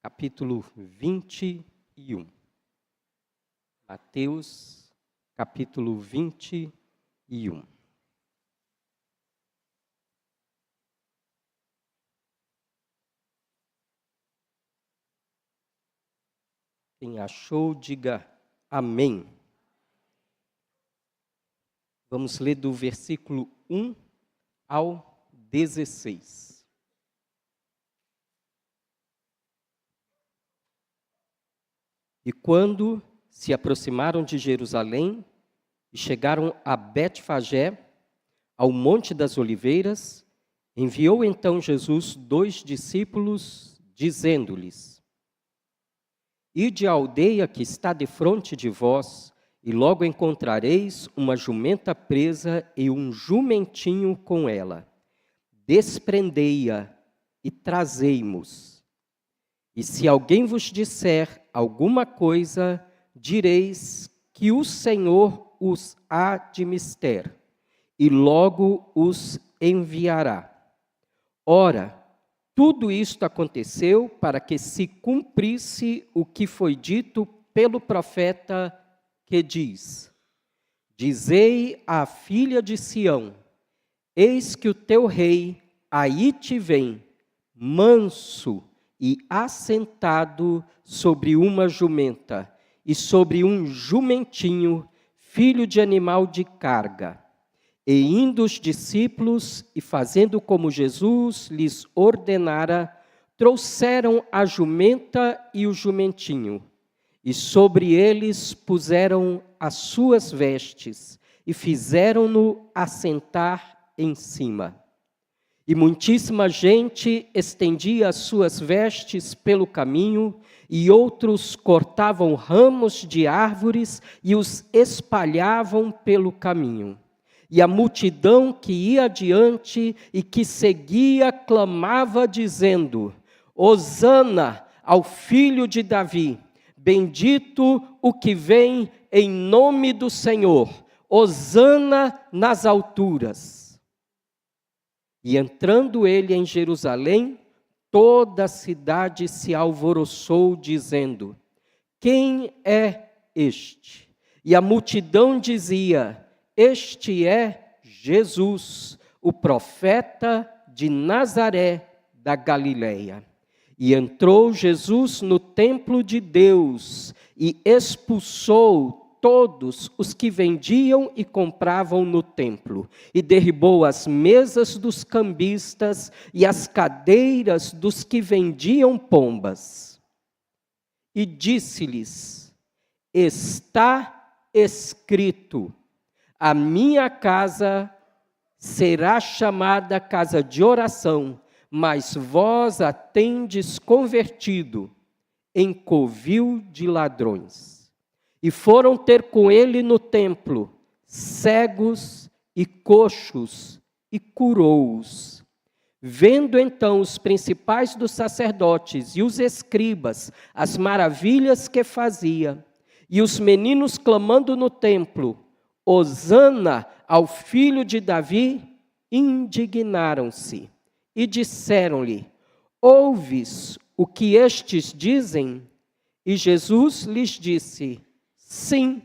capítulo 21. Mateus, capítulo 21. Quem achou, diga amém. Vamos ler do versículo 1 ao 16. E quando se aproximaram de Jerusalém e chegaram a Betfagé, ao Monte das Oliveiras, enviou então Jesus 2 discípulos, dizendo-lhes: Ide à aldeia que está defronte de vós, e logo encontrareis uma jumenta presa e um jumentinho com ela. Desprendei-a e trazei-mos. E se alguém vos disser alguma coisa, direis que o Senhor os há de mister, e logo os enviará. Ora, tudo isto aconteceu para que se cumprisse o que foi dito pelo profeta, que diz: Dizei à filha de Sião: Eis que o teu rei aí te vem, manso e assentado sobre uma jumenta, e sobre um jumentinho, filho de animal de carga. E indo os discípulos, e fazendo como Jesus lhes ordenara, trouxeram a jumenta e o jumentinho, e sobre eles puseram as suas vestes, e fizeram-no assentar em cima. E muitíssima gente estendia as suas vestes pelo caminho, e outros cortavam ramos de árvores e os espalhavam pelo caminho. E a multidão que ia adiante e que seguia clamava, dizendo: Hosana ao filho de Davi, bendito o que vem em nome do Senhor, Hosana nas alturas. E entrando ele em Jerusalém, toda a cidade se alvoroçou, dizendo: Quem é este? E a multidão dizia: Este é Jesus, o profeta de Nazaré da Galileia. E entrou Jesus no templo de Deus e expulsou todos os que vendiam e compravam no templo, e derribou as mesas dos cambistas e as cadeiras dos que vendiam pombas. E disse-lhes: Está escrito: A minha casa será chamada casa de oração, mas vós a tendes convertido em covil de ladrões. E foram ter com ele no templo cegos e coxos, e curou-os. Vendo então os principais dos sacerdotes e os escribas as maravilhas que fazia, e os meninos clamando no templo: Hosana ao filho de Davi, indignaram-se e disseram-lhe: Ouves o que estes dizem? E Jesus lhes disse: Sim,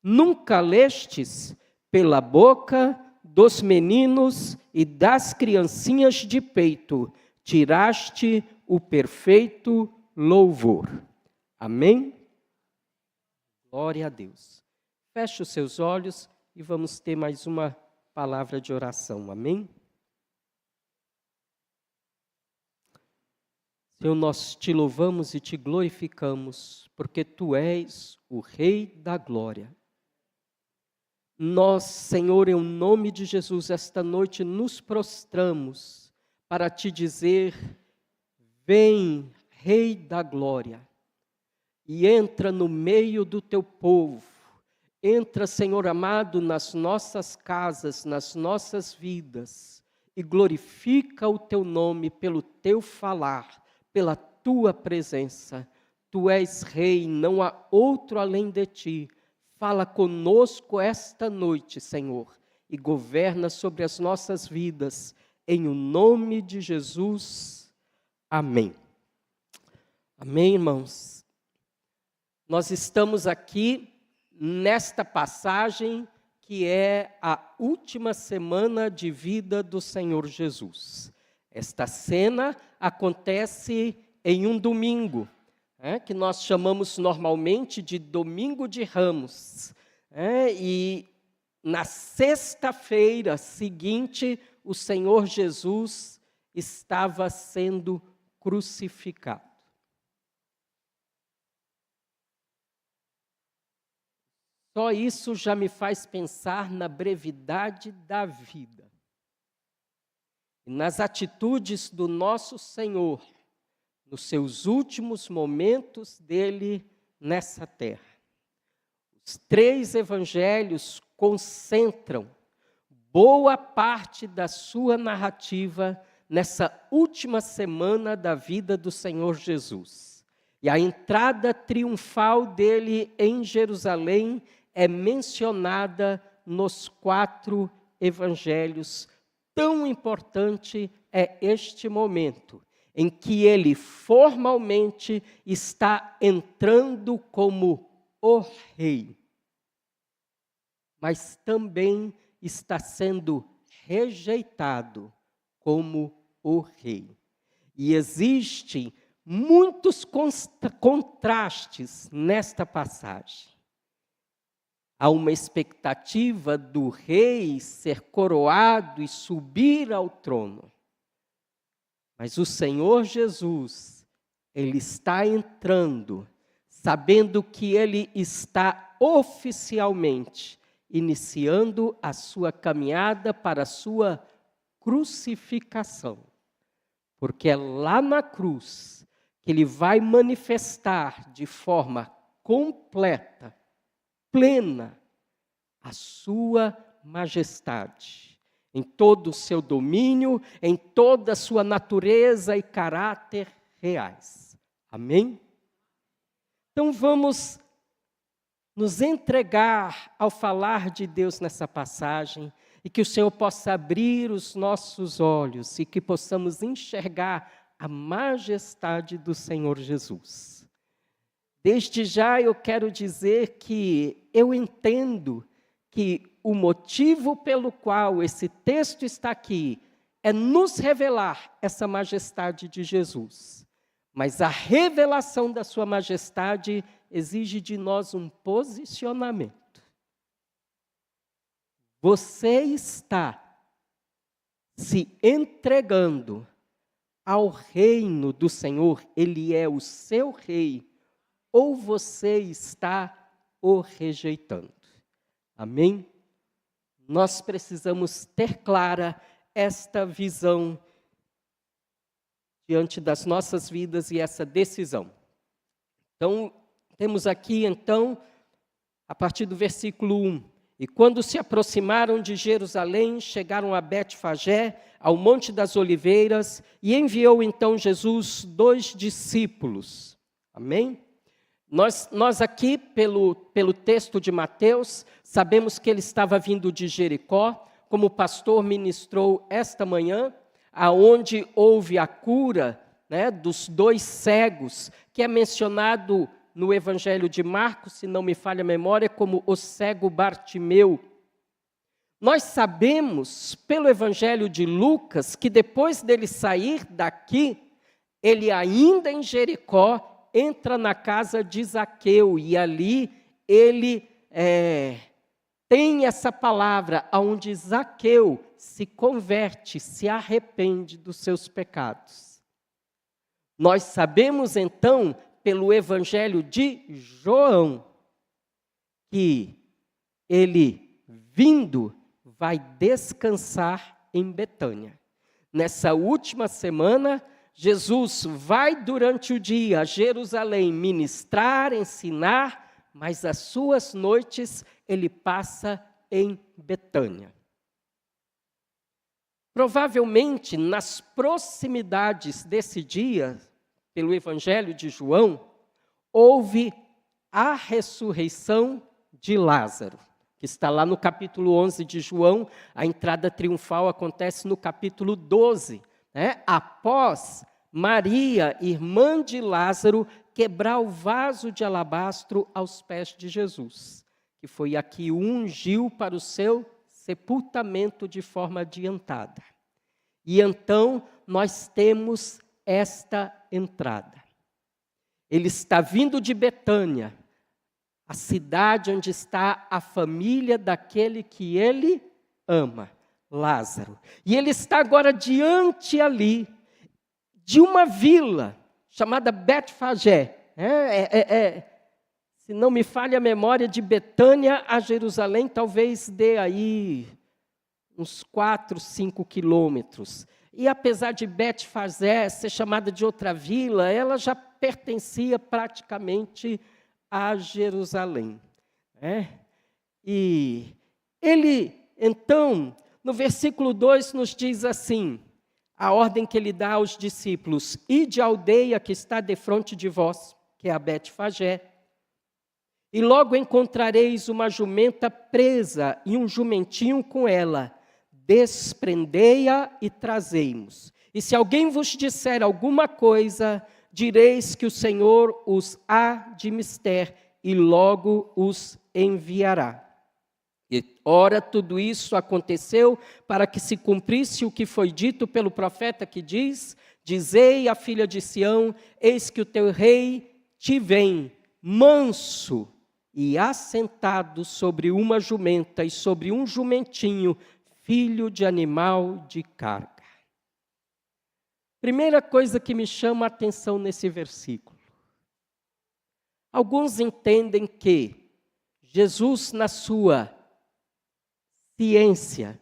nunca lestes pela boca dos meninos e das criancinhas de peito, tiraste o perfeito louvor. Amém? Glória a Deus. Feche os seus olhos e vamos ter mais uma palavra de oração. Amém? Senhor, nós te louvamos e te glorificamos, porque Tu és o Rei da Glória. Nós, Senhor, em nome de Jesus, esta noite nos prostramos para Te dizer: Vem, Rei da Glória, e entra no meio do Teu povo. Entra, Senhor amado, nas nossas casas, nas nossas vidas, e glorifica o Teu nome pelo Teu falar, pela Tua presença. Tu és Rei, não há outro além de Ti. Fala conosco esta noite, Senhor, e governa sobre as nossas vidas, em o nome de Jesus. Amém. Amém, irmãos? Nós estamos aqui nesta passagem que é a última semana de vida do Senhor Jesus. Esta cena acontece em um domingo, que nós chamamos normalmente de Domingo de Ramos. E na sexta-feira seguinte, o Senhor Jesus estava sendo crucificado. Só isso já me faz pensar na brevidade da vida e nas atitudes do nosso Senhor, nos seus últimos momentos dele nessa terra. Os 3 evangelhos concentram boa parte da sua narrativa nessa última semana da vida do Senhor Jesus. E a entrada triunfal dele em Jerusalém é mencionada nos 4 evangelhos. Tão importante é este momento em que ele formalmente está entrando como o rei, mas também está sendo rejeitado como o rei. E existem muitos contrastes nesta passagem. Há uma expectativa do rei ser coroado e subir ao trono. Mas o Senhor Jesus, ele está entrando, sabendo que ele está oficialmente iniciando a sua caminhada para a sua crucificação. Porque é lá na cruz que ele vai manifestar de forma completa, plena, a sua majestade, em todo o seu domínio, em toda a sua natureza e caráter reais. Amém? Então vamos nos entregar ao falar de Deus nessa passagem e que o Senhor possa abrir os nossos olhos e que possamos enxergar a majestade do Senhor Jesus. Desde já eu quero dizer que eu entendo que o motivo pelo qual esse texto está aqui é nos revelar essa majestade de Jesus. Mas a revelação da sua majestade exige de nós um posicionamento. Você está se entregando ao reino do Senhor, ele é o seu rei, ou você está o rejeitando. Amém? Nós precisamos ter clara esta visão diante das nossas vidas e essa decisão. Então, temos aqui, a partir do versículo 1. E quando se aproximaram de Jerusalém, chegaram a Betfagé, ao Monte das Oliveiras, e enviou então Jesus 2 discípulos. Amém? Nós aqui, pelo texto de Mateus, sabemos que ele estava vindo de Jericó, como o pastor ministrou esta manhã, aonde houve a cura, dos 2 cegos, que é mencionado no Evangelho de Marcos, se não me falha a memória, como o cego Bartimeu. Nós sabemos, pelo Evangelho de Lucas, que depois dele sair daqui, ele ainda em Jericó, entra na casa de Zaqueu, e ali ele tem essa palavra, onde Zaqueu se converte, se arrepende dos seus pecados. Nós sabemos então, pelo Evangelho de João, que ele, vindo, vai descansar em Betânia. Nessa última semana, Jesus vai durante o dia a Jerusalém ministrar, ensinar, mas as suas noites ele passa em Betânia. Provavelmente, nas proximidades desse dia, pelo Evangelho de João, houve a ressurreição de Lázaro, que está lá no capítulo 11 de João. A entrada triunfal acontece no capítulo 12, após Maria, irmã de Lázaro, quebrar o vaso de alabastro aos pés de Jesus, que foi a que o ungiu para o seu sepultamento de forma adiantada. E então nós temos esta entrada. Ele está vindo de Betânia, a cidade onde está a família daquele que ele ama, Lázaro. E ele está agora diante ali de uma vila chamada Betfagé. Se não me falha a memória, de Betânia a Jerusalém, talvez dê aí uns 4, 5 quilômetros. E apesar de Betfagé ser chamada de outra vila, ela já pertencia praticamente a Jerusalém. E ele, então, no versículo 2 nos diz assim, a ordem que ele dá aos discípulos: ide à aldeia que está defronte de vós, que é a Betfagé, e logo encontrareis uma jumenta presa e um jumentinho com ela. Desprendei-a e trazei-mos. E se alguém vos disser alguma coisa, direis que o Senhor os há de mister e logo os enviará. E ora, tudo isso aconteceu para que se cumprisse o que foi dito pelo profeta que diz: dizei à filha de Sião, eis que o teu rei te vem, manso e assentado sobre uma jumenta e sobre um jumentinho, filho de animal de carga. Primeira coisa que me chama a atenção nesse versículo. Alguns entendem que Jesus, na sua ciência,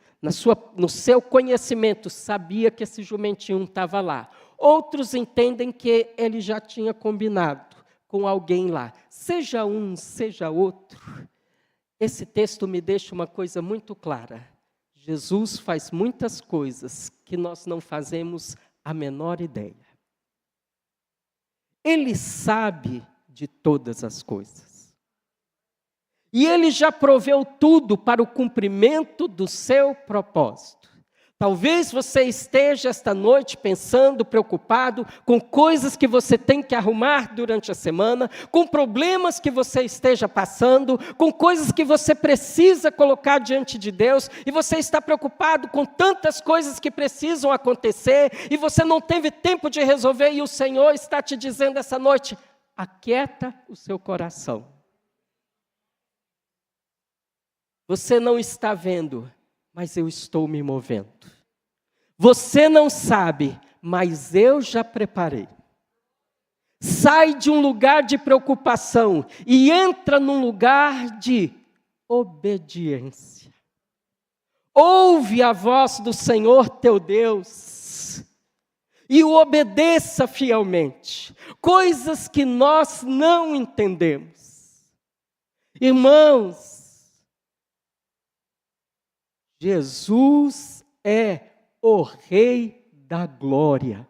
no seu conhecimento, sabia que esse jumentinho estava lá. Outros entendem que ele já tinha combinado com alguém lá. Seja um, seja outro. Esse texto me deixa uma coisa muito clara. Jesus faz muitas coisas que nós não fazemos a menor ideia. Ele sabe de todas as coisas. E ele já proveu tudo para o cumprimento do seu propósito. Talvez você esteja esta noite pensando, preocupado com coisas que você tem que arrumar durante a semana, com problemas que você esteja passando, com coisas que você precisa colocar diante de Deus, e você está preocupado com tantas coisas que precisam acontecer, e você não teve tempo de resolver, e o Senhor está te dizendo essa noite: aquieta o seu coração. Você não está vendo, mas eu estou me movendo. Você não sabe, mas eu já preparei. Sai de um lugar de preocupação e entra num lugar de obediência. Ouve a voz do Senhor teu Deus e o obedeça fielmente. Coisas que nós não entendemos. Irmãos, Jesus é o Rei da Glória.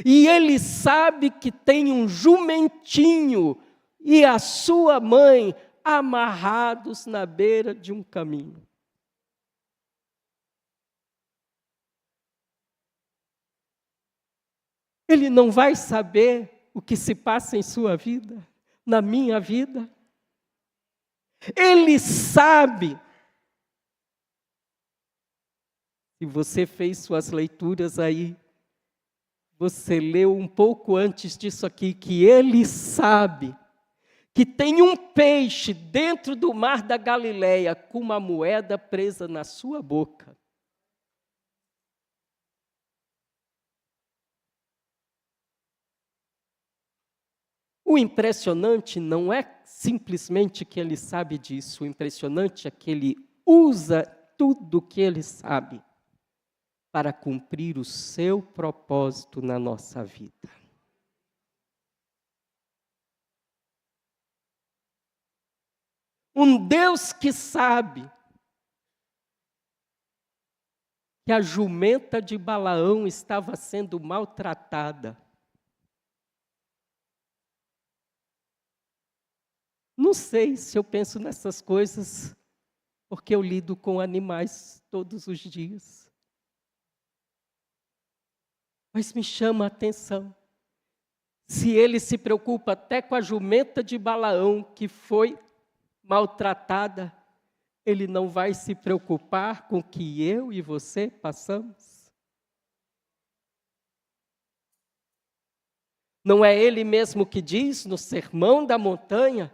E Ele sabe que tem um jumentinho e a sua mãe amarrados na beira de um caminho. Ele não vai saber o que se passa em sua vida, na minha vida. Ele sabe. Se você fez suas leituras aí, você leu um pouco antes disso aqui, que ele sabe que tem um peixe dentro do mar da Galileia com uma moeda presa na sua boca. O impressionante não é simplesmente que ele sabe disso, o impressionante é que ele usa tudo o que ele sabe para cumprir o seu propósito na nossa vida. Um Deus que sabe que a jumenta de Balaão estava sendo maltratada. Não sei se eu penso nessas coisas, porque eu lido com animais todos os dias. Mas me chama a atenção, se ele se preocupa até com a jumenta de Balaão, que foi maltratada, ele não vai se preocupar com o que eu e você passamos? Não é ele mesmo que diz no Sermão da Montanha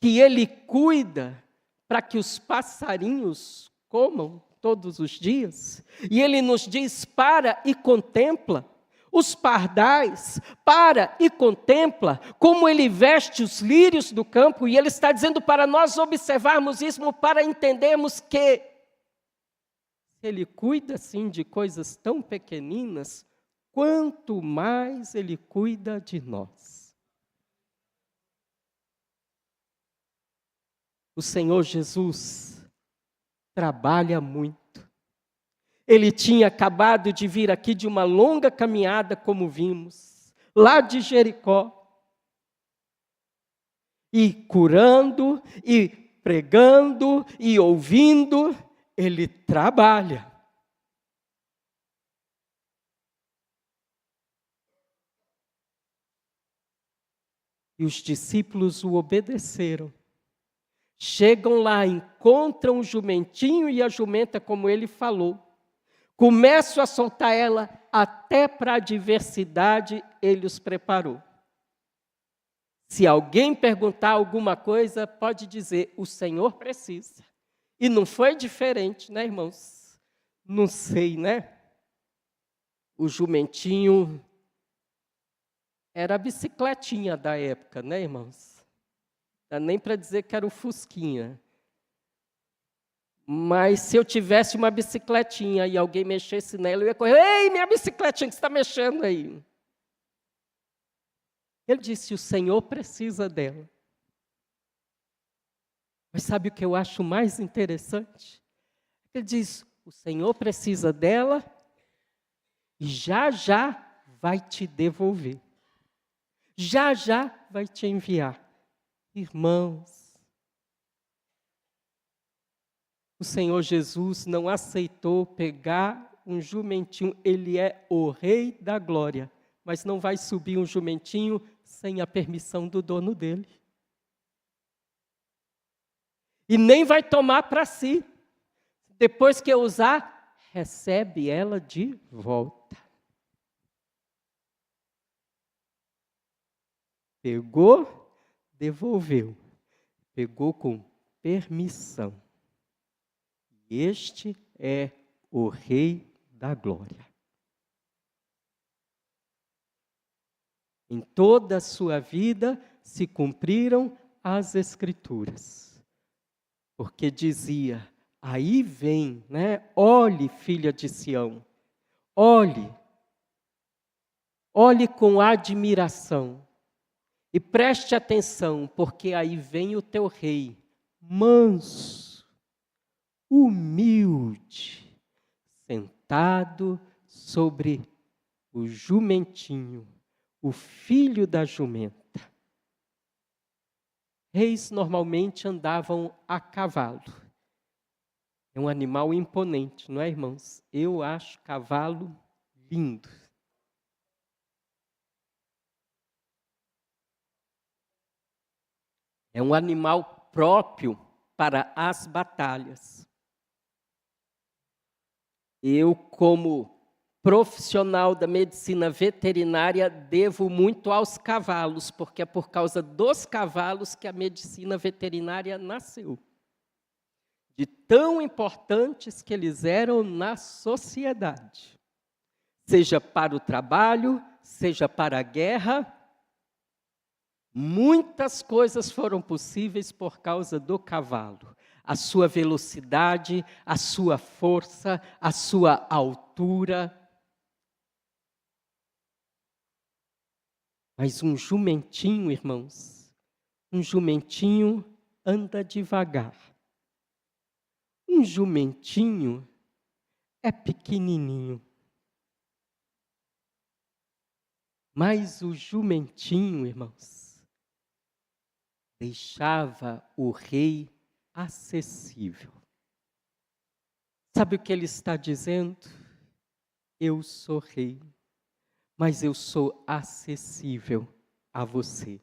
que ele cuida para que os passarinhos comam todos os dias? E ele nos diz: para e contempla os pardais, para e contempla como ele veste os lírios do campo. E ele está dizendo para nós observarmos isso, para entendermos que se ele cuida assim de coisas tão pequeninas, quanto mais ele cuida de nós. O Senhor Jesus trabalha muito. Ele tinha acabado de vir aqui de uma longa caminhada, como vimos, lá de Jericó. E curando, e pregando, e ouvindo, ele trabalha. E os discípulos o obedeceram. Chegam lá, encontram o jumentinho e a jumenta, como ele falou. Começam a soltar ela, até para a adversidade ele os preparou. Se alguém perguntar alguma coisa, pode dizer: o Senhor precisa. E não foi diferente, né, irmãos? Não sei, né? O jumentinho era a bicicletinha da época, né, irmãos? Não dá nem para dizer que era o Fusquinha. Mas se eu tivesse uma bicicletinha e alguém mexesse nela, eu ia correr: ei, minha bicicletinha, que você está mexendo aí? Ele disse: o Senhor precisa dela. Mas sabe o que eu acho mais interessante? Ele diz: o Senhor precisa dela e já já vai te devolver. Já já vai te enviar. Irmãos, o Senhor Jesus não aceitou pegar um jumentinho. Ele é o Rei da Glória, mas não vai subir um jumentinho sem a permissão do dono dele. E nem vai tomar para si. Depois que usar, recebe ela de volta. Pegou, devolveu. Pegou com permissão. Este é o Rei da Glória. Em toda a sua vida se cumpriram as Escrituras. Porque dizia: aí vem, né? Olhe, filha de Sião, olhe com admiração e preste atenção, porque aí vem o teu rei, manso, humilde, sentado sobre o jumentinho, o filho da jumenta. Reis normalmente andavam a cavalo. É um animal imponente, não é, irmãos? Eu acho cavalo lindo. É um animal próprio para as batalhas. Eu, como profissional da medicina veterinária, devo muito aos cavalos, porque é por causa dos cavalos que a medicina veterinária nasceu. De tão importantes que eles eram na sociedade. Seja para o trabalho, seja para a guerra, muitas coisas foram possíveis por causa do cavalo. A sua velocidade, a sua força, a sua altura. Mas um jumentinho, irmãos, um jumentinho anda devagar. Um jumentinho é pequenininho. Mas o jumentinho, irmãos, deixava o rei acessível. Sabe o que ele está dizendo? eu sou rei, mas eu sou acessível a você.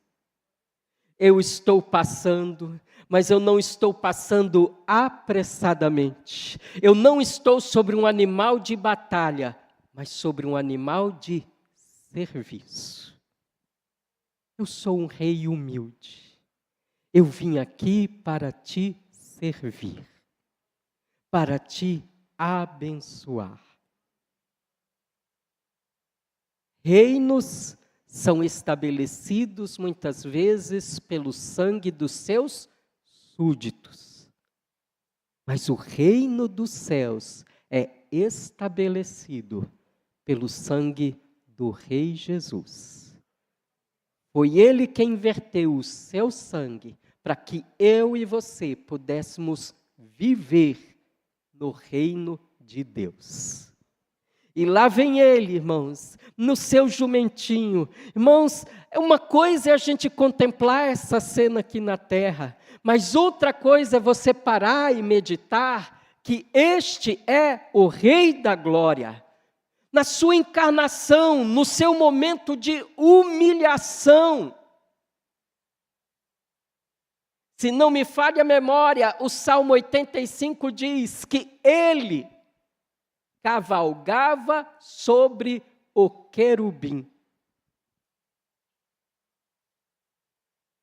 Eu estou passando, mas eu não estou passando apressadamente. Eu não estou sobre um animal de batalha, mas sobre um animal de serviço. Eu sou um rei humilde. Eu vim aqui para te servir, para te abençoar. Reinos são estabelecidos muitas vezes pelo sangue dos seus súditos. Mas o reino dos céus é estabelecido pelo sangue do Rei Jesus. Foi Ele quem verteu o seu sangue para que eu e você pudéssemos viver no reino de Deus. E lá vem ele, irmãos, no seu jumentinho. Irmãos, uma coisa é a gente contemplar essa cena aqui na terra, mas outra coisa é você parar e meditar que este é o Rei da Glória. Na sua encarnação, no seu momento de humilhação. Se não me falha a memória, o Salmo 85 diz que ele cavalgava sobre o querubim.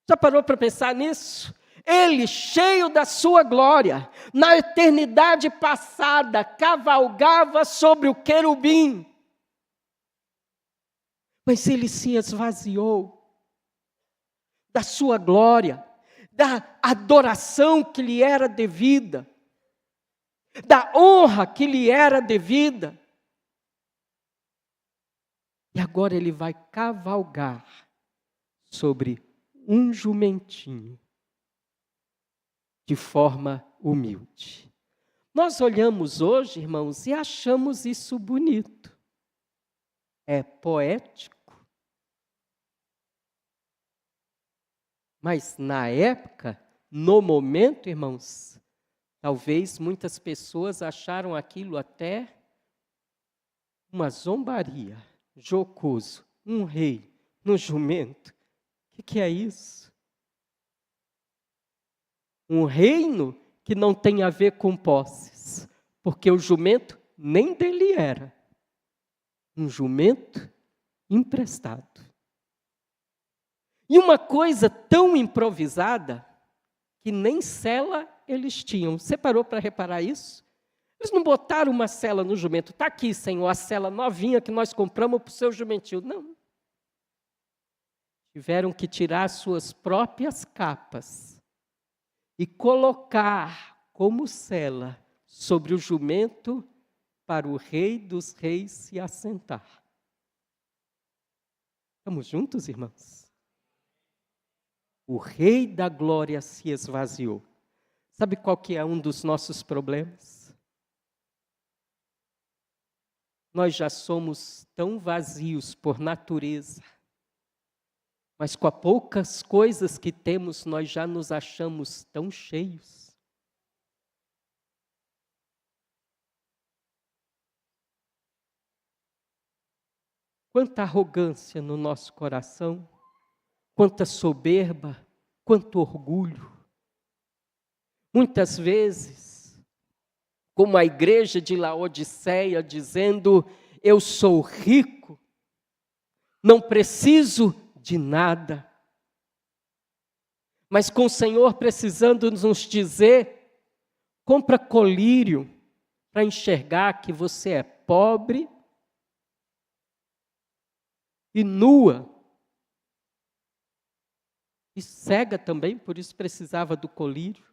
Já parou para pensar nisso? Ele, cheio da sua glória, na eternidade passada, cavalgava sobre o querubim. Mas ele se esvaziou da sua glória, da adoração que lhe era devida, da honra que lhe era devida. E agora ele vai cavalgar sobre um jumentinho, de forma humilde. Nós olhamos hoje, irmãos, e achamos isso bonito. É poético. Mas na época, no momento, irmãos, talvez muitas pessoas acharam aquilo até uma zombaria, jocoso. Um rei no jumento. O que é isso? Um reino que não tem a ver com posses, porque o jumento nem dele era. Um jumento emprestado. E uma coisa tão improvisada que nem sela eles tinham. Você parou para reparar isso? Eles não botaram uma sela no jumento. Está aqui, Senhor, a sela novinha que nós compramos para o seu jumentinho. Não. Tiveram que tirar suas próprias capas e colocar como sela sobre o jumento para o Rei dos Reis se assentar. Estamos juntos, irmãos? O Rei da Glória se esvaziou. Sabe qual que é um dos nossos problemas? Nós já somos tão vazios por natureza, mas com as poucas coisas que temos, nós já nos achamos tão cheios. Quanta arrogância no nosso coração, quanta soberba, quanto orgulho. Muitas vezes, como a igreja de Laodiceia, dizendo, eu sou rico, não preciso de nada. Mas com o Senhor precisando nos dizer, compra colírio para enxergar que você é pobre e nua. E cega também, por isso precisava do colírio.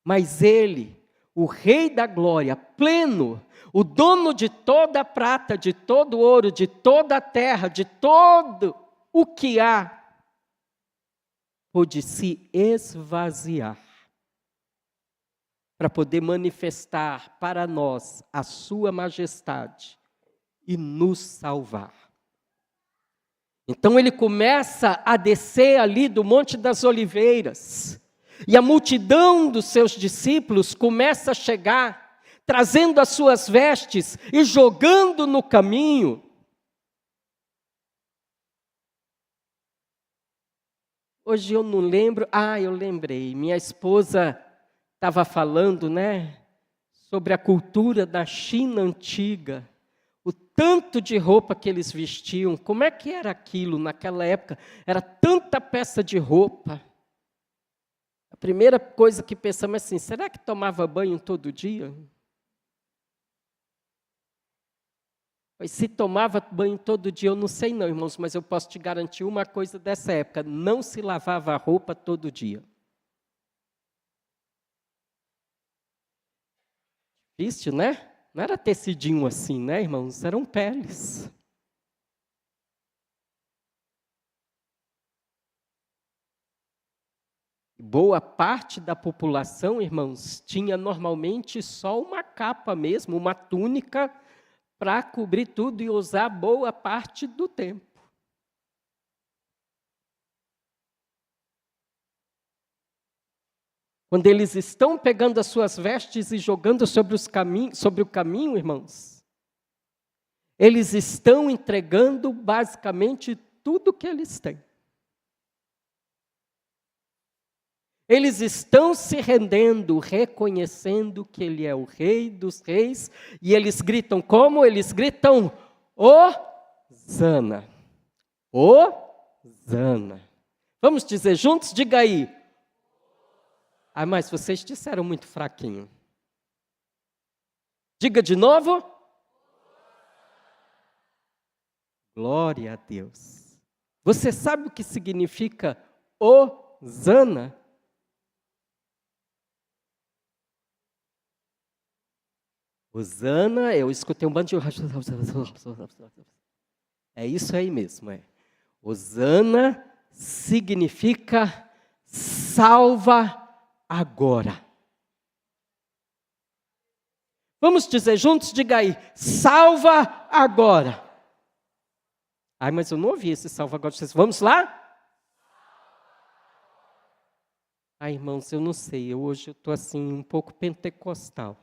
Mas ele, o Rei da Glória, pleno, o dono de toda a prata, de todo o ouro, de toda a terra, de todo o que há, pôde se esvaziar para poder manifestar para nós a sua majestade e nos salvar. Então ele começa a descer ali do Monte das Oliveiras, e a multidão dos seus discípulos começa a chegar, trazendo as suas vestes e jogando no caminho. Hoje eu não lembro, eu lembrei, minha esposa estava falando, sobre a cultura da China antiga, o tanto de roupa que eles vestiam, como é que era aquilo naquela época? Era tanta peça de roupa. A primeira coisa que pensamos é assim, será que tomava banho todo dia? Pois se tomava banho todo dia, eu não sei não, irmãos, mas eu posso te garantir uma coisa dessa época, não se lavava a roupa todo dia. Difícil, né? Não era tecidinho assim, né, irmãos? Eram peles. Boa parte da população, irmãos, tinha normalmente só uma capa mesmo, uma túnica, para cobrir tudo e usar boa parte do tempo. Quando eles estão pegando as suas vestes e jogando sobre o caminho, irmãos, eles estão entregando basicamente tudo que eles têm. Eles estão se rendendo, reconhecendo que Ele é o Rei dos Reis, e eles gritam como? Eles gritam, Hosana. Hosana. Vamos dizer juntos? Diga aí. Mas vocês disseram muito fraquinho. Diga de novo. Glória a Deus. Você sabe o que significa Hosana? Hosana, eu escutei um bando de... É isso aí mesmo, Hosana significa salva agora. Vamos dizer juntos? Diga aí, salva agora. Mas eu não ouvi esse salva agora. Vamos lá? Irmãos, eu não sei, hoje eu estou assim um pouco pentecostal.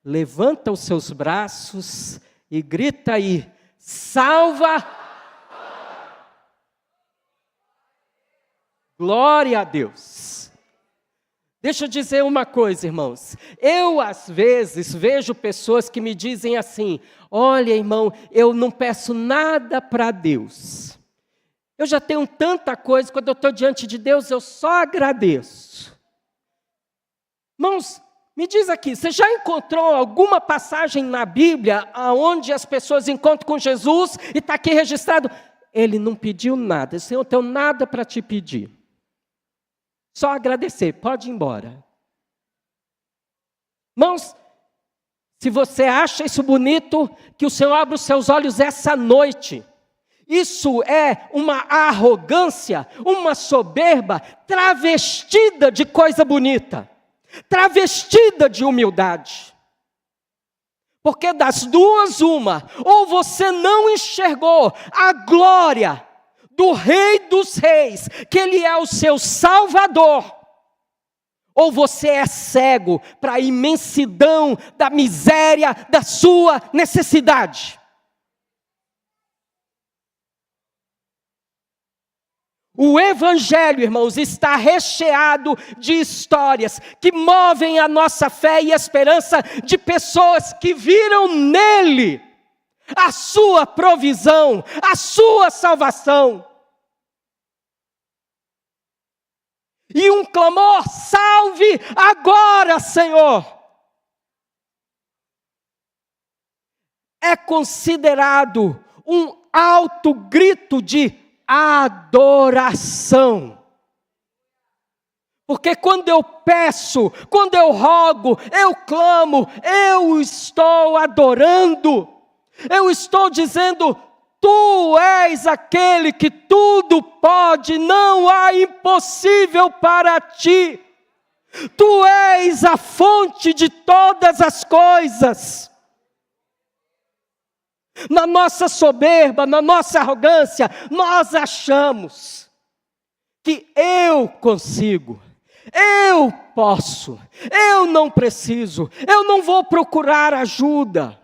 Levanta os seus braços e grita aí, salva! Glória a Deus! Deixa eu dizer uma coisa, irmãos. Eu, às vezes, vejo pessoas que me dizem assim, olha, irmão, eu não peço nada para Deus. Eu já tenho tanta coisa, quando eu estou diante de Deus, eu só agradeço. Irmãos, me diz aqui, você já encontrou alguma passagem na Bíblia onde as pessoas encontram com Jesus e está aqui registrado? Ele não pediu nada, Senhor, eu não tenho nada para te pedir. Só agradecer, pode ir embora. Irmãos, se você acha isso bonito, que o Senhor abra os seus olhos essa noite. Isso é uma arrogância, uma soberba travestida de coisa bonita. Travestida de humildade. Porque das duas uma, ou você não enxergou a glória do Rei dos Reis, que Ele é o seu Salvador, ou você é cego para a imensidão da miséria da sua necessidade. O Evangelho, irmãos, está recheado de histórias que movem a nossa fé e a esperança de pessoas que viram nele a sua provisão, a sua salvação. E um clamor, salve agora, Senhor. É considerado um alto grito de adoração. Porque quando eu peço, quando eu rogo, eu clamo, eu estou adorando, eu estou dizendo, Tu és aquele que tudo pode, não há impossível para Ti. Tu és a fonte de todas as coisas. Na nossa soberba, na nossa arrogância, nós achamos que eu consigo. Eu posso, eu não preciso, eu não vou procurar ajuda.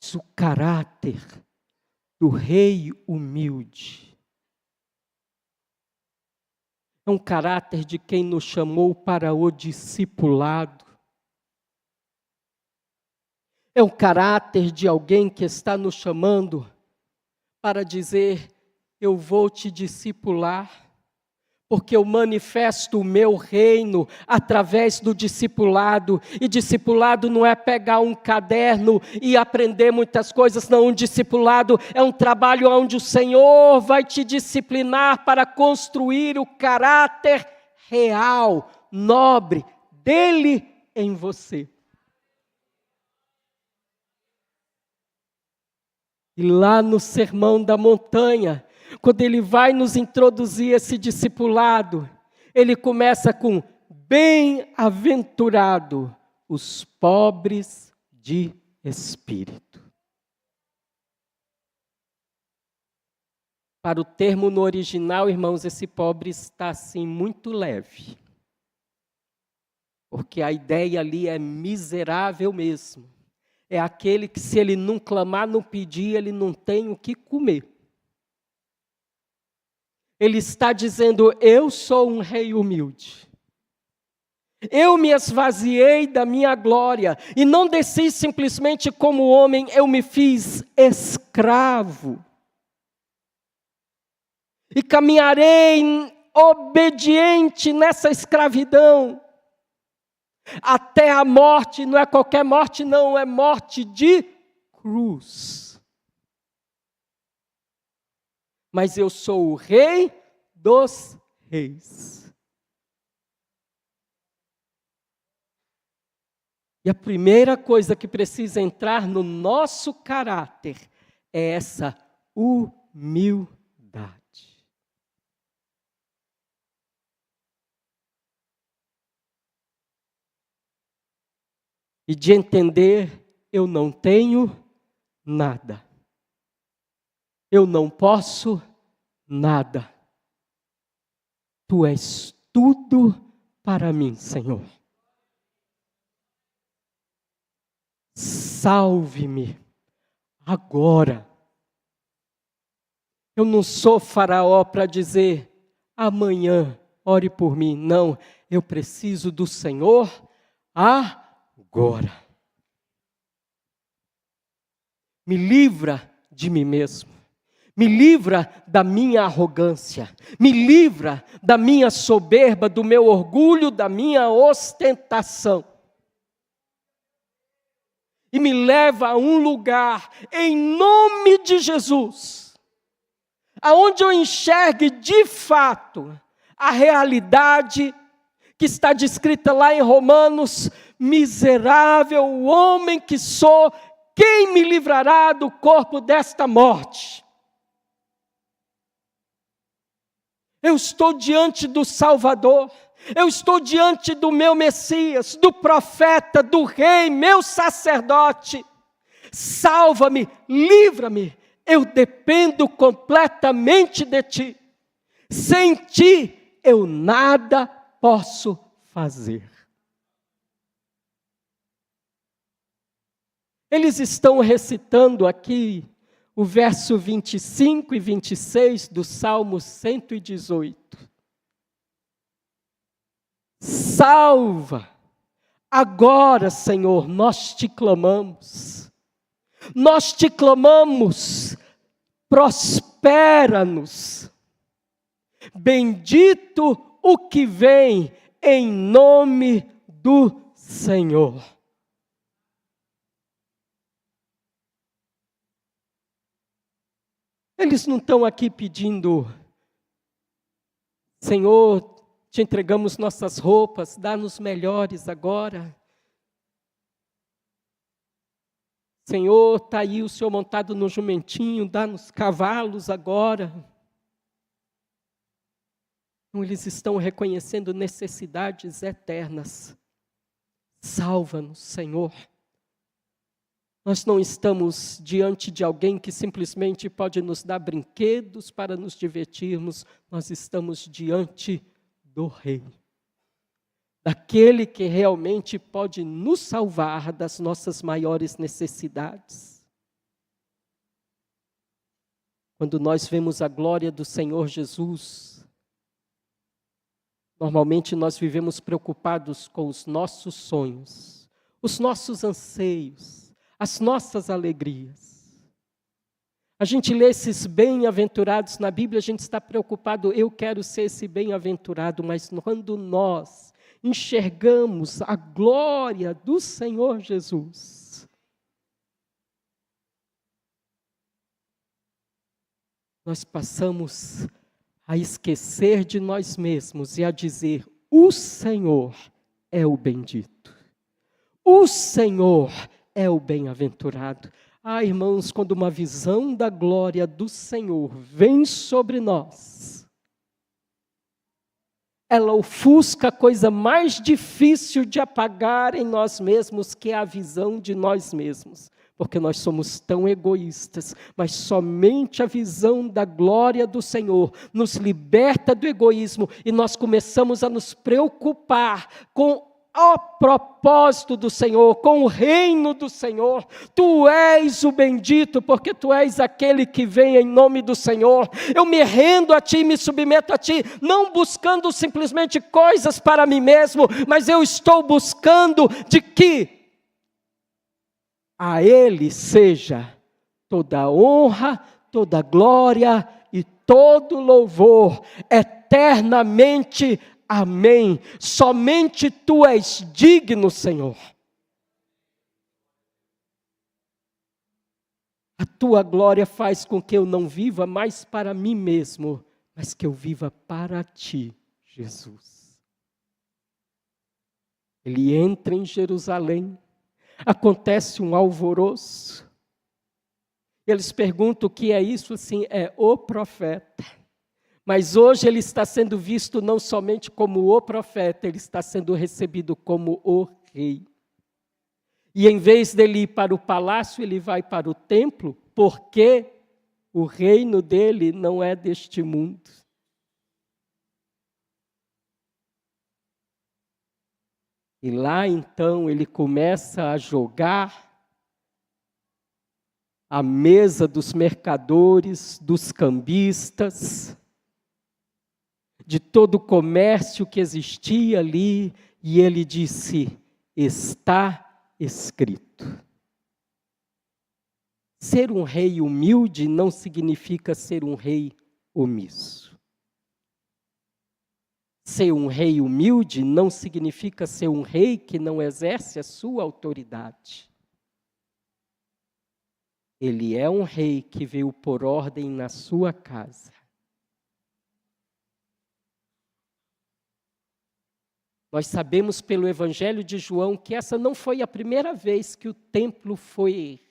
Mas o caráter do rei humilde é um caráter de quem nos chamou para o discipulado. É o caráter de alguém que está nos chamando para dizer: eu vou te discipular, porque eu manifesto o meu reino através do discipulado. E discipulado não é pegar um caderno e aprender muitas coisas, não. Um discipulado é um trabalho onde o Senhor vai te disciplinar para construir o caráter real, nobre, dele em você. E lá no Sermão da Montanha, quando ele vai nos introduzir esse discipulado, ele começa com: bem-aventurado os pobres de espírito. Para o termo no original, irmãos, esse pobre está assim muito leve. Porque a ideia ali é miserável mesmo. É aquele que, se ele não clamar, não pedir, ele não tem o que comer. Ele está dizendo: eu sou um rei humilde. Eu me esvaziei da minha glória e não desci simplesmente como homem, eu me fiz escravo. E caminharei obediente nessa escravidão até a morte. Não é qualquer morte, não, é morte de cruz. Mas eu sou o rei dos reis. E a primeira coisa que precisa entrar no nosso caráter é essa humildade. E de entender: eu não tenho nada. Eu não posso nada. Tu és tudo para mim, Senhor. Salve-me agora. Eu não sou Faraó para dizer: amanhã ore por mim. Não, eu preciso do Senhor agora. Me livra de mim mesmo. Me livra da minha arrogância. Me livra da minha soberba, do meu orgulho, da minha ostentação. E me leva a um lugar, em nome de Jesus, aonde eu enxergue de fato a realidade que está descrita lá em Romanos: miserável o homem que sou, quem me livrará do corpo desta morte? Eu estou diante do Salvador, eu estou diante do meu Messias, do profeta, do rei, meu sacerdote. Salva-me, livra-me, eu dependo completamente de ti. Sem ti eu nada posso fazer. Eles estão recitando aqui o verso 25 e 26 do Salmo 118. Salva, agora, Senhor, nós te clamamos. Nós te clamamos, prospera-nos. Bendito o que vem em nome do Senhor. Eles não estão aqui pedindo: Senhor, te entregamos nossas roupas, dá-nos melhores agora. Senhor, está aí o Senhor montado no jumentinho, dá-nos cavalos agora. Então, eles estão reconhecendo necessidades eternas. Salva-nos, Senhor. Nós não estamos diante de alguém que simplesmente pode nos dar brinquedos para nos divertirmos. Nós estamos diante do Rei. Daquele que realmente pode nos salvar das nossas maiores necessidades. Quando nós vemos a glória do Senhor Jesus, normalmente nós vivemos preocupados com os nossos sonhos, os nossos anseios, as nossas alegrias. A gente lê esses bem-aventurados na Bíblia, a gente está preocupado, eu quero ser esse bem-aventurado, mas quando nós enxergamos a glória do Senhor Jesus, nós passamos a esquecer de nós mesmos e a dizer, o Senhor é o bendito. O Senhor é o bem-aventurado. Ah, irmãos, quando uma visão da glória do Senhor vem sobre nós, ela ofusca a coisa mais difícil de apagar em nós mesmos, que é a visão de nós mesmos. Porque nós somos tão egoístas, mas somente a visão da glória do Senhor nos liberta do egoísmo e nós começamos a nos preocupar com o propósito do Senhor, com o reino do Senhor. Tu és o bendito, porque tu és aquele que vem em nome do Senhor. Eu me rendo a ti, me submeto a ti, não buscando simplesmente coisas para mim mesmo, mas eu estou buscando de que a Ele seja toda a honra, toda a glória e todo louvor, eternamente. Amém. Somente Tu és digno, Senhor. A Tua glória faz com que eu não viva mais para mim mesmo, mas que eu viva para Ti, Jesus. Ele entra em Jerusalém, acontece um alvoroço. Eles perguntam o que é isso, assim, é o profeta. Mas hoje ele está sendo visto não somente como o profeta, ele está sendo recebido como o rei. E em vez dele ir para o palácio, ele vai para o templo, porque o reino dele não é deste mundo. E lá então ele começa a jogar a mesa dos mercadores, dos cambistas, de todo o comércio que existia ali, e ele disse, está escrito. Ser um rei humilde não significa ser um rei omisso. Ser um rei humilde não significa ser um rei que não exerce a sua autoridade. Ele é um rei que veio por ordem na sua casa. Nós sabemos pelo Evangelho de João que essa não foi a primeira vez que o templo foi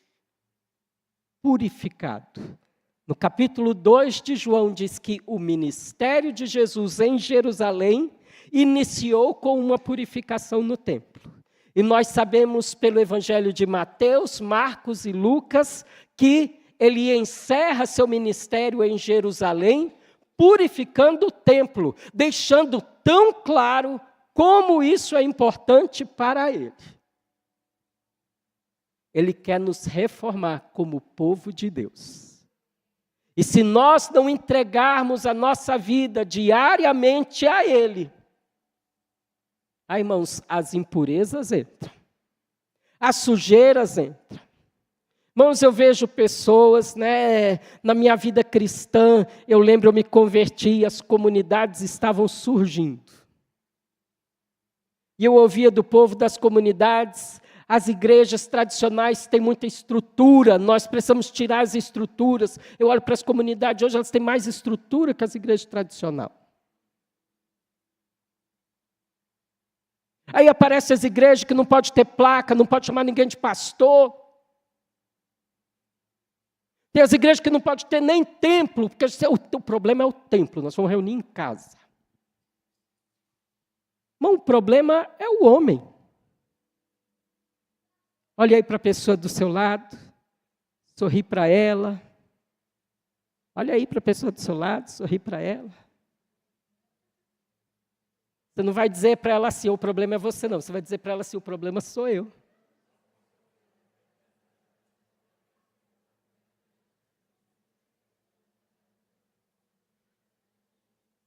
purificado. No capítulo 2 de João diz que o ministério de Jesus em Jerusalém iniciou com uma purificação no templo. E nós sabemos pelo Evangelho de Mateus, Marcos e Lucas que ele encerra seu ministério em Jerusalém, purificando o templo, deixando tão claro como isso é importante para ele. Ele quer nos reformar como povo de Deus. E se nós não entregarmos a nossa vida diariamente a Ele, aí, irmãos, as impurezas entram, as sujeiras entram. Irmãos, eu vejo pessoas, na minha vida cristã, eu lembro, eu me converti, as comunidades estavam surgindo. E eu ouvia do povo das comunidades, as igrejas tradicionais têm muita estrutura, nós precisamos tirar as estruturas. Eu olho para as comunidades, hoje elas têm mais estrutura que as igrejas tradicionais. Aí aparecem as igrejas que não pode ter placa, não pode chamar ninguém de pastor. Tem as igrejas que não pode ter nem templo, porque o problema é o templo, nós vamos reunir em casa. Mas o problema é o homem. Olhe aí para a pessoa do seu lado, sorri para ela. Olha aí para a pessoa do seu lado, sorri para ela. Você não vai dizer para ela assim, o problema é você, não. Você vai dizer para ela assim, o problema sou eu.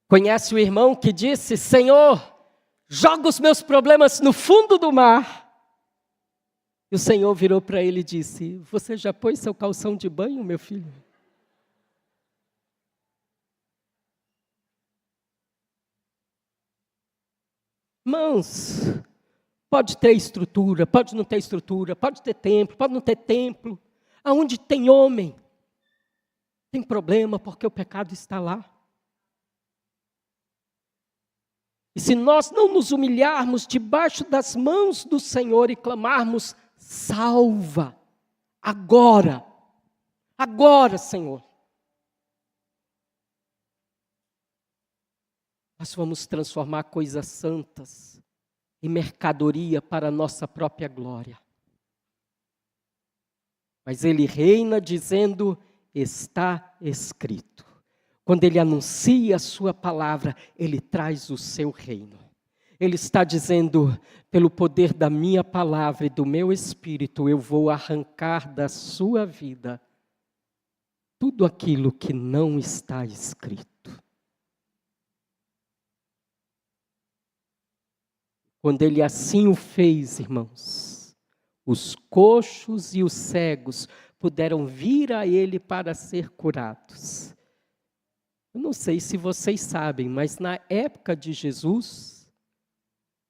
Conhece o irmão que disse, Senhor, joga os meus problemas no fundo do mar. E o Senhor virou para ele e disse, você já pôs seu calção de banho, meu filho? Irmãos, pode ter estrutura, pode não ter estrutura, pode ter templo, pode não ter templo. Aonde tem homem, tem problema porque o pecado está lá. E se nós não nos humilharmos debaixo das mãos do Senhor e clamarmos, salva, agora, Senhor. Nós vamos transformar coisas santas em mercadoria para a nossa própria glória. Mas Ele reina dizendo, está escrito. Quando Ele anuncia a sua palavra, Ele traz o seu reino. Ele está dizendo, pelo poder da minha palavra e do meu espírito, eu vou arrancar da sua vida tudo aquilo que não está escrito. Quando Ele assim o fez, irmãos, os coxos e os cegos puderam vir a Ele para ser curados. Eu não sei se vocês sabem, mas na época de Jesus,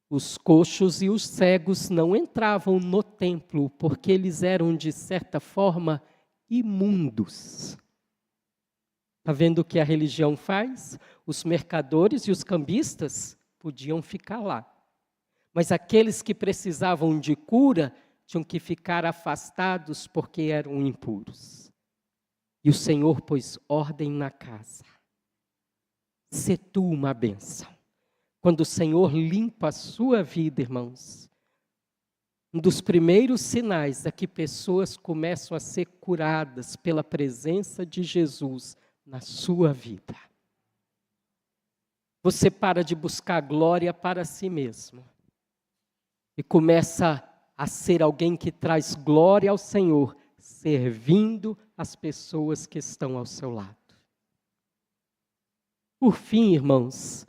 os coxos e os cegos não entravam no templo, porque eles eram, de certa forma, imundos. Está vendo o que a religião faz? Os mercadores e os cambistas podiam ficar lá. Mas aqueles que precisavam de cura tinham que ficar afastados porque eram impuros. E o Senhor pôs ordem na casa. Sê tu uma bênção. Quando o Senhor limpa a sua vida, irmãos, um dos primeiros sinais é que pessoas começam a ser curadas pela presença de Jesus na sua vida. Você para de buscar glória para si mesmo e começa a ser alguém que traz glória ao Senhor, servindo as pessoas que estão ao seu lado. Por fim, irmãos,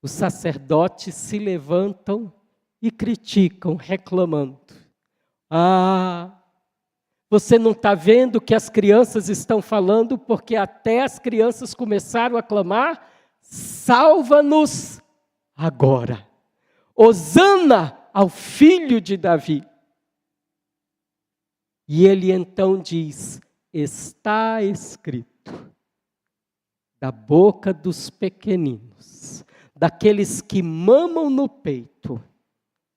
os sacerdotes se levantam e criticam, reclamando. Você não está vendo o que as crianças estão falando, porque até as crianças começaram a clamar, salva-nos agora. Hosana ao filho de Davi. E ele então diz, está escrito, da boca dos pequeninos, daqueles que mamam no peito,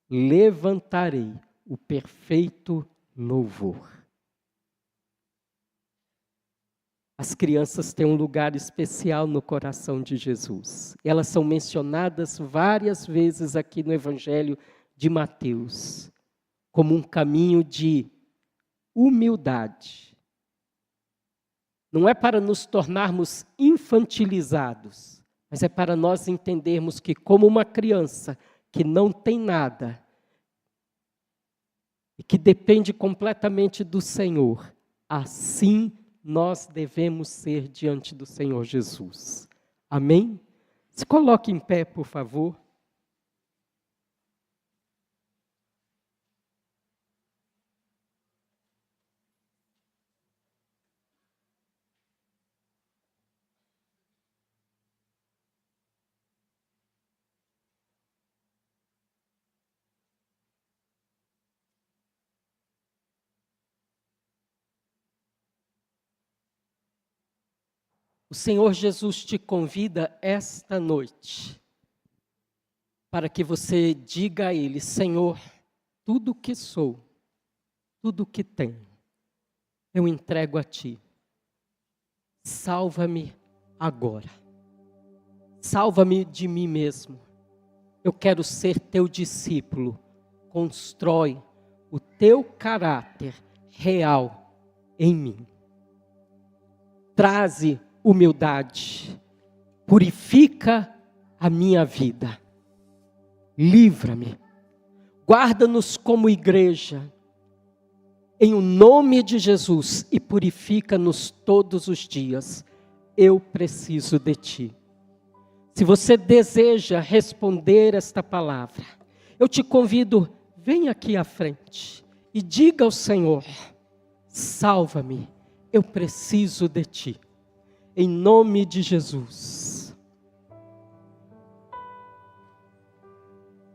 levantarei o perfeito louvor. As crianças têm um lugar especial no coração de Jesus. Elas são mencionadas várias vezes aqui no Evangelho de Mateus, como um caminho de humildade. Não é para nos tornarmos infantilizados, mas é para nós entendermos que, como uma criança que não tem nada e que depende completamente do Senhor, assim nós devemos ser diante do Senhor Jesus. Amém? Se coloque em pé, por favor. O Senhor Jesus te convida esta noite para que você diga a Ele, Senhor, tudo que sou, tudo que tenho, eu entrego a Ti. Salva-me agora. Salva-me de mim mesmo. Eu quero ser Teu discípulo. Constrói o teu caráter real em mim. Traze humildade, purifica a minha vida, livra-me, guarda-nos como igreja, em o nome de Jesus, e purifica-nos todos os dias. Eu preciso de Ti. Se você deseja responder esta palavra, eu te convido, vem aqui à frente e diga ao Senhor: salva-me, eu preciso de Ti. Em nome de Jesus.